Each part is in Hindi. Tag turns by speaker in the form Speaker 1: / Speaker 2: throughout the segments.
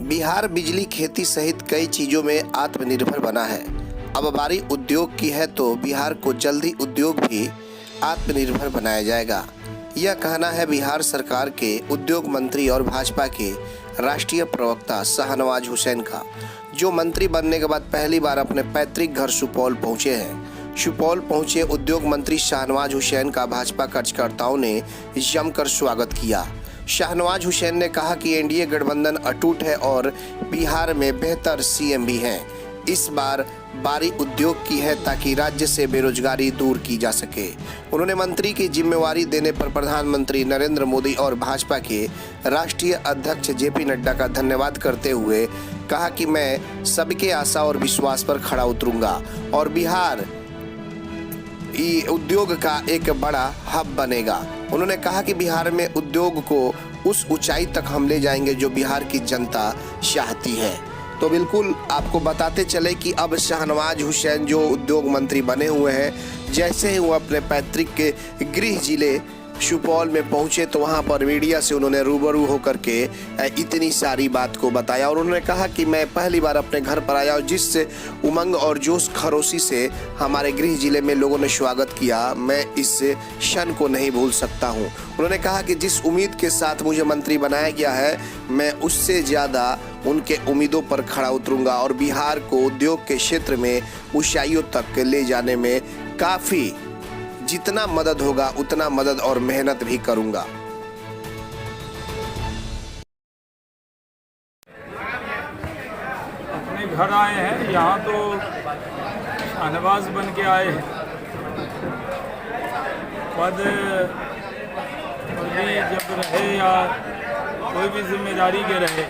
Speaker 1: बिहार बिजली, खेती सहित कई चीजों में आत्मनिर्भर बना है। अब बारी उद्योग की है तो बिहार को जल्दी उद्योग भी आत्मनिर्भर बनाया जाएगा। यह कहना है बिहार सरकार के उद्योग मंत्री और भाजपा के राष्ट्रीय प्रवक्ता शाहनवाज हुसैन का, जो मंत्री बनने के बाद पहली बार अपने पैतृक घर सुपौल पहुंचे हैं। सुपौल पहुंचे उद्योग मंत्री शाहनवाज हुसैन का भाजपा कार्यकर्ताओं ने जमकर स्वागत किया। शाहनवाज हुसैन ने कहा कि एनडीए गठबंधन अटूट है और बिहार में बेहतर सीएम भी हैं। इस बार बारी उद्योग की है ताकि राज्य से बेरोजगारी दूर की जा सके। उन्होंने मंत्री की जिम्मेवारी देने पर प्रधानमंत्री नरेंद्र मोदी और भाजपा के राष्ट्रीय अध्यक्ष जेपी नड्डा का धन्यवाद करते हुए कहा कि मैं सबके आशा और विश्वास पर खड़ा उतरूंगा और बिहार उद्योग का एक बड़ा हब बनेगा। उन्होंने कहा कि बिहार में उद्योग को उस ऊंचाई तक हम ले जाएंगे जो बिहार की जनता चाहती है। तो बिल्कुल आपको बताते चले कि अब शाहनवाज हुसैन जो उद्योग मंत्री बने हुए हैं, जैसे ही वो अपने पैतृक के गृह जिले सुपौल में पहुंचे तो वहां पर मीडिया से उन्होंने रूबरू होकर के इतनी सारी बात को बताया और उन्होंने कहा कि मैं पहली बार अपने घर पर आया और जिस उमंग और जोश खरोशी से हमारे गृह जिले में लोगों ने स्वागत किया, मैं इस क्षण को नहीं भूल सकता हूं। उन्होंने कहा कि जिस उम्मीद के साथ मुझे मंत्री बनाया गया है, मैं उससे ज़्यादा उनके उम्मीदों पर खड़ा उतरूंगा और बिहार को उद्योग के क्षेत्र में ऊंचाइयों तक ले जाने में काफ़ी जितना मदद होगा उतना मदद और मेहनत भी करूंगा।
Speaker 2: अपने घर आए हैं, यहाँ तो शाहनवाज बन के आए हैं। पद भी जब रहे या कोई भी जिम्मेदारी के रहे,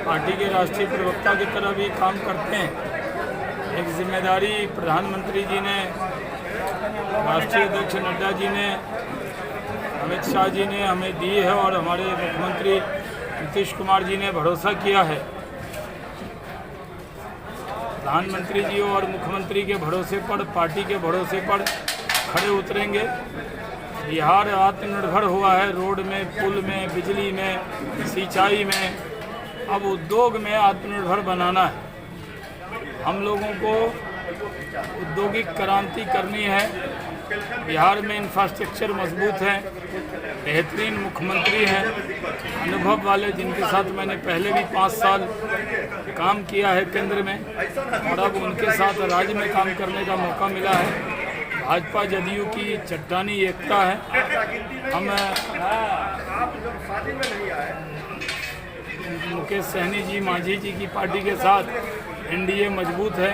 Speaker 2: पार्टी के राष्ट्रीय प्रवक्ता की तरह भी काम करते हैं। एक जिम्मेदारी प्रधानमंत्री जी ने, राष्ट्रीय अध्यक्ष नड्डा जी ने, अमित शाह जी ने हमें दी है और हमारे मुख्यमंत्री नीतीश कुमार जी ने भरोसा किया है। प्रधानमंत्री जी और मुख्यमंत्री के भरोसे पर, पार्टी के भरोसे पर खड़े उतरेंगे। बिहार आत्मनिर्भर हुआ है, रोड में, पुल में, बिजली में, सिंचाई में। अब उद्योग में आत्मनिर्भर बनाना है। हम लोगों को औद्योगिक क्रांति करनी है। बिहार में इंफ्रास्ट्रक्चर मजबूत है, बेहतरीन मुख्यमंत्री हैं, अनुभव वाले, जिनके साथ मैंने पहले भी 5 साल काम किया है केंद्र में और अब उनके साथ राज्य में काम करने का मौका मिला है। भाजपा जदयू की चट्टानी एकता है। हम मुकेश सहनी जी, मांझी जी की पार्टी के साथ एनडीए मजबूत है।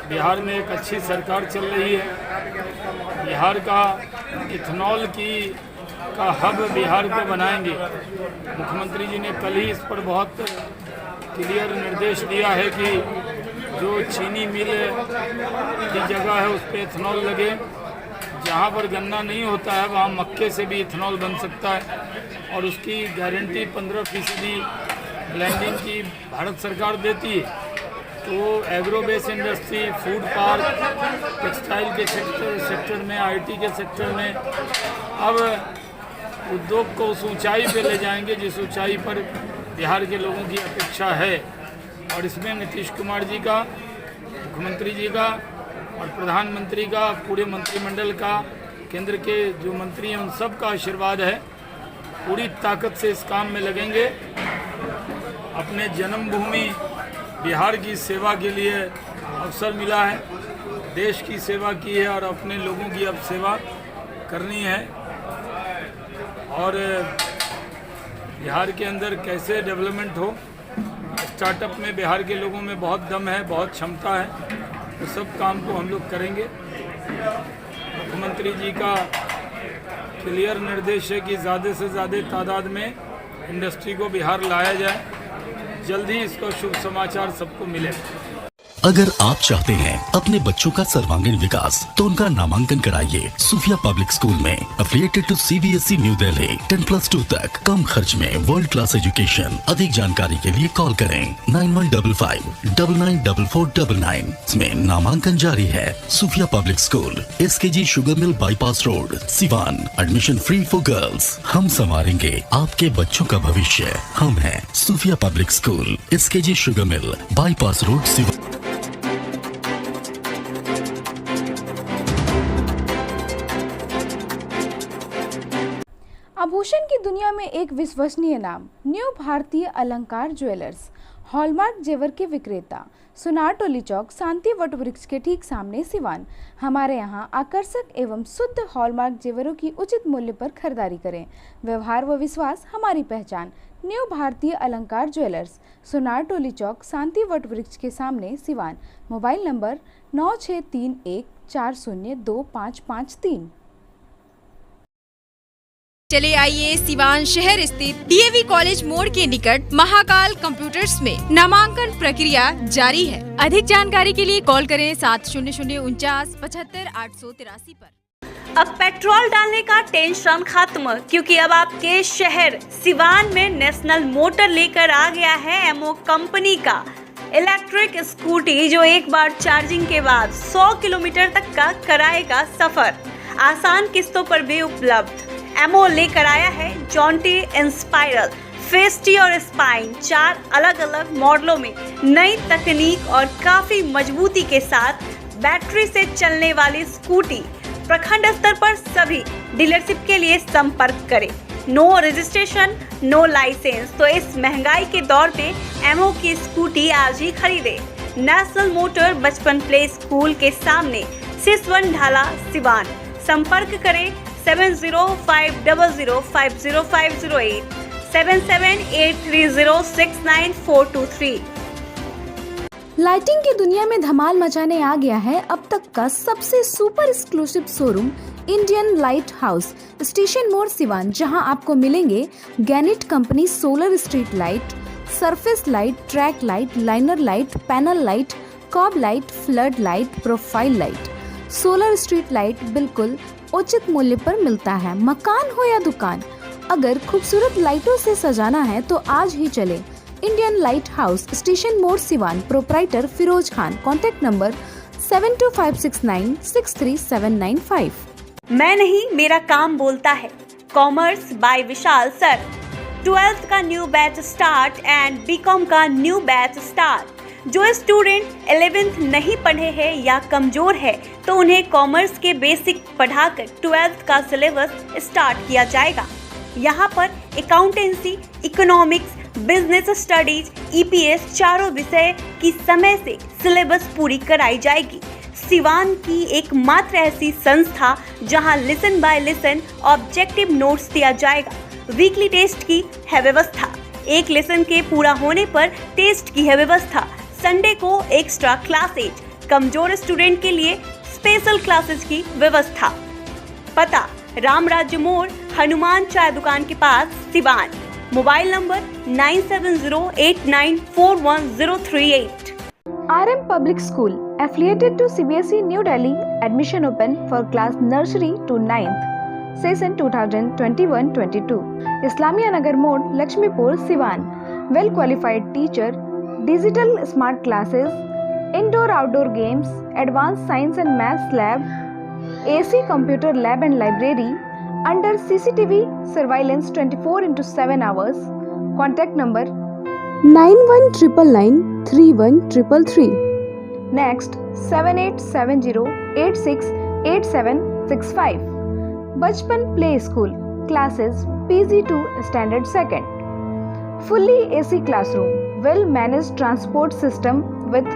Speaker 2: बिहार में एक अच्छी सरकार चल रही है। बिहार का इथेनॉल का हब बिहार को बनाएंगे। मुख्यमंत्री जी ने कल ही इस पर बहुत क्लियर निर्देश दिया है कि जो चीनी मिल की जगह है उस पर इथेनॉल लगे। जहाँ पर गन्ना नहीं होता है वहाँ मक्के से भी इथेनॉल बन सकता है और उसकी गारंटी 15% ब्लेंडिंग की भारत सरकार देती है। तो agro base industry, food park, textile के सेक्टर में, आईटी के सेक्टर में अब उद्योग को उस ऊंचाई पे ले जाएंगे जिस ऊंचाई पर बिहार के लोगों की अपेक्षा है। और इसमें नीतीश कुमार जी का, मुख्यमंत्री जी का और प्रधानमंत्री का, पूरे मंत्रिमंडल का, केंद्र के जो मंत्री हैं उन सब का आशीर्वाद है। पूरी ताकत से इस काम में लगेंगे। अपने जन्मभूमि बिहार की सेवा के लिए अवसर मिला है, देश की सेवा की है और अपने लोगों की अब सेवा करनी है। और बिहार के अंदर कैसे डेवलपमेंट हो, स्टार्टअप में बिहार के लोगों में बहुत दम है, बहुत क्षमता है। तो सब काम को हम लोग करेंगे। मुख्यमंत्री जी का क्लियर निर्देश है कि ज़्यादा से ज़्यादा तादाद में इंडस्ट्री को बिहार लाया जाए। जल्द ही इसका शुभ समाचार सबको मिले।
Speaker 3: अगर आप चाहते हैं अपने बच्चों का सर्वांगीण विकास तो उनका नामांकन कराइए सूफिया पब्लिक स्कूल में, affiliated to CBSE new Delhi. 10+2 तक कम खर्च में वर्ल्ड क्लास एजुकेशन। अधिक जानकारी के लिए कॉल करें 9155994499। इसमें नामांकन जारी है। Sufia public school, SKG sugar mill bypass road, Siwan. Admission free for girls. हम संवारेंगे आपके बच्चों का भविष्य। हम हैं Sufia public school, SKG sugar mill bypass road, Siwan.
Speaker 4: आभूषण की दुनिया में एक विश्वसनीय नाम, न्यू भारतीय अलंकार ज्वेलर्स, हॉलमार्क जेवर के विक्रेता, सुनार टोली चौक, शांति वट वृक्ष के ठीक सामने, सिवान। हमारे यहाँ आकर्षक एवं शुद्ध हॉलमार्क जेवरों की उचित मूल्य पर खरीदारी करें। व्यवहार व विश्वास हमारी पहचान। न्यू भारतीय अलंकार ज्वेलर्स, सुनार टोली चौक, शांति वट वृक्ष के सामने, सिवान। Mobile number 9631402553।
Speaker 5: चले आइए सिवान शहर स्थित DAV कॉलेज मोड़ के निकट महाकाल कंप्यूटर्स में नामांकन प्रक्रिया जारी है। अधिक जानकारी के लिए कॉल करें 7009475883 पर।
Speaker 6: अब पेट्रोल डालने का टेंशन खत्म, क्योंकि अब आपके शहर सिवान में नेशनल मोटर लेकर आ गया है एमओ कंपनी का इलेक्ट्रिक स्कूटी, जो एक बार चार्जिंग के बाद 100 किलोमीटर तक का कराएगा सफर। आसान किस्तों पर भी उपलब्ध। एमओ लेकर आया है जॉन्टी इंस्पायरल, फेस्टी और स्पाइन, 4 अलग अलग मॉडलों में नई तकनीक और काफी मजबूती के साथ बैटरी से चलने वाली स्कूटी। प्रखंड स्तर पर सभी डीलरशिप के लिए संपर्क करें। No registration, no licence. तो इस महंगाई के दौर पे एमओ की स्कूटी आज ही खरीदे। नेशनल मोटर बचपन प्ले स्कूल के सामने, सिसवन ढाला, सिवान। संपर्क करें 7050050508 7783069423।
Speaker 4: लाइटिंग की दुनिया में धमाल मचाने आ गया है अब तक का सबसे super exclusive showroom, Indian light house, station मोड़, सिवान, जहां आपको मिलेंगे Gannet company solar street light, surface light, track light, liner light, panel light, cob light, flood light, profile light. Solar street light बिल्कुल उचित मूल्य पर मिलता है। मकान हो या दुकान, अगर खूबसूरत लाइटों से सजाना है तो आज ही चले इंडियन लाइट हाउस, स्टेशन मोड़, Siwan. Proprietor Firoz Khan. Contact number 7256963795।
Speaker 6: मैं नहीं, मेरा काम बोलता है। Commerce by Vishal sir. 12th का new batch start and B Com का न्यू बैच स्टार्ट। जो स्टूडेंट 11th नहीं पढ़े हैं या कमजोर है तो उन्हें कॉमर्स के बेसिक पढ़ाकर 12th का सिलेबस स्टार्ट किया जाएगा। यहाँ पर accountancy, economics, business studies, EPS चारों विषय की समय से सिलेबस पूरी कराई जाएगी। सिवान की एकमात्र ऐसी संस्था जहां lesson by lesson objective notes दिया जाएगा। वीकली टेस्ट की है व्यवस्था। एक लेसन के पूरा होने पर टेस्ट की है व्यवस्था। संडे को एक्स्ट्रा क्लासेज, कमजोर स्टूडेंट के लिए स्पेशल क्लासेस की व्यवस्था। पता राम राज्य मोड़, हनुमान चाय दुकान के पास, Siwan. Mobile number 9708941038।
Speaker 4: RM Public School, affiliated to CBSE New Delhi. Admission open for class nursery to 9th. Session 2021-22. Islamia Nagar Mode, Lakshmipur, Siwan. Well qualified teacher, digital smart classes, indoor-outdoor games, advanced science and maths lab, AC computer lab and library, under CCTV surveillance 24/7 hours. Contact number 9199931333. Next 7870868765. Bachpan Play School. Classes PG to Standard 2nd. Fully AC classroom. Well managed transport system with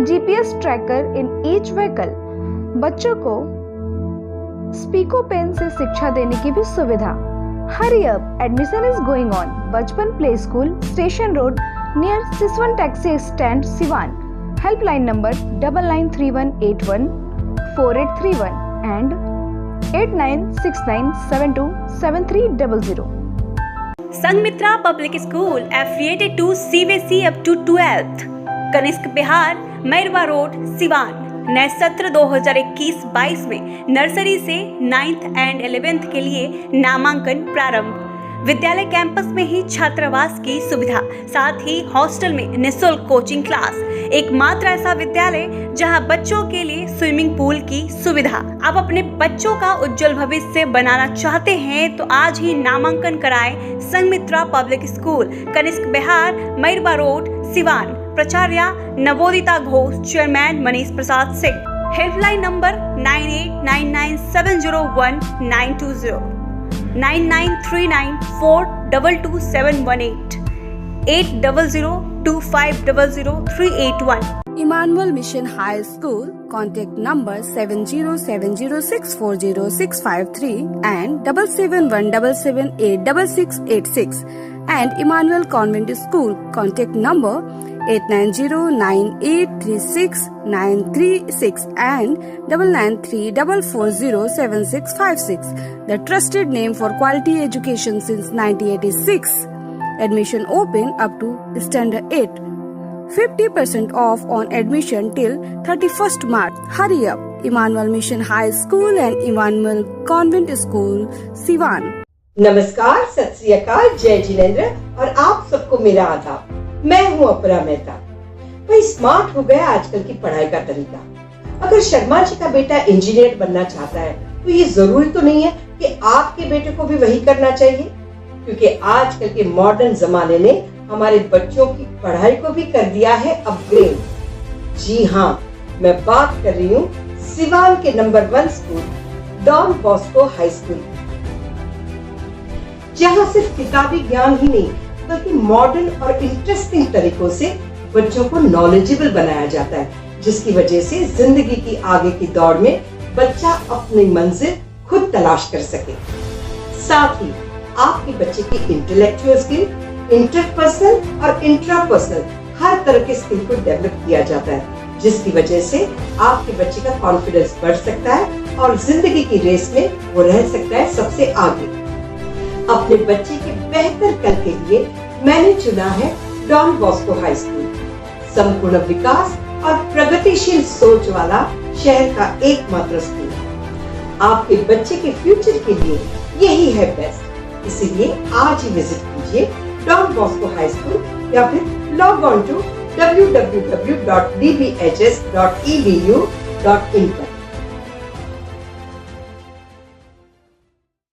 Speaker 4: GPS tracker in each vehicle. बच्चों को स्पीको पेन से शिक्षा देने की भी सुविधा। Hurry up! Admission is going on. Bachpan Play School, Station Road, near Siswan Taxi Stand, Siwan. Helpline number 9931814831 and 8969727300.
Speaker 6: Sanghamitra public school, affiliated to CBSE up to 12th. Kanishka Bihar Mairwa road, Siwan. नए सत्र 2021-22 में नर्सरी से 9th एंड 11th के लिए नामांकन प्रारंभ। विद्यालय कैंपस में ही छात्रावास की सुविधा, साथ ही हॉस्टल में निःशुल्क कोचिंग क्लास। एकमात्र ऐसा विद्यालय जहां बच्चों के लिए स्विमिंग पूल की सुविधा। आप अपने बच्चों का उज्जवल भविष्य बनाना चाहते हैं तो आज ही नामांकन कराएं Sanghamitra public school, Kanishka Bihar, Mairwa road, Siwan. प्राचार्य Navodita Ghosh, chairman Manish Prasad Singh. Helpline number 9899701920, 9939422718, 8002500381।
Speaker 7: Emmanuel Mission High School, contact number 7070640653 and 7717786686, and Emmanuel Convent School, contact number 8909836936 and 9934407656. The trusted name for quality education since 1986. Admission open up to standard 8. 50% off on admission till 31st March. Hurry up! Emmanuel Mission High School and Emmanuel Convent School, Siwan.
Speaker 8: नमस्कार, सत श्री अकाल, जय जिनेंद्र और आप सबको मेरा आदाब। मैं हूँ अपरा मेहता। भाई स्मार्ट हो गया आजकल की पढ़ाई का तरीका। अगर शर्मा जी का बेटा इंजीनियर बनना चाहता है तो ये जरूरी तो नहीं है कि आपके बेटे को भी वही करना चाहिए, क्योंकि आजकल के मॉडर्न जमाने ने हमारे बच्चों की पढ़ाई को भी कर दिया है अपग्रेड। जी हाँ, मैं बात कर रही हूँ सिवान के नंबर 1 school Don Bosco high school, जहाँ सिर्फ किताबी ज्ञान ही नहीं बल्कि मॉडर्न और इंटरेस्टिंग तरीकों से बच्चों को नॉलेजेबल बनाया जाता है, जिसकी वजह से जिंदगी की आगे की दौड़ में बच्चा अपनी मंजिल खुद तलाश कर सके। साथ ही आपके बच्चे की इंटेलेक्चुअल स्किल, इंटरपर्सनल और इंट्रापर्सनल हर तरह के स्किल को डेवलप किया जाता है, जिसकी वजह से आपके बच्चे का कॉन्फिडेंस बढ़ सकता है और जिंदगी की रेस में वो रह सकता है सबसे आगे। अपने बच्चे के बेहतर कल के लिए मैंने चुना है डॉन बॉस्को हाई स्कूल। संपूर्ण विकास और प्रगतिशील सोच वाला शहर का एकमात्र स्कूल। आपके बच्चे के फ्यूचर के लिए यही है बेस्ट। इसीलिए आज ही विजिट कीजिए डॉन बॉस्को हाई स्कूल या फिर लॉग ऑन टू www.dbhs.edu.in पर।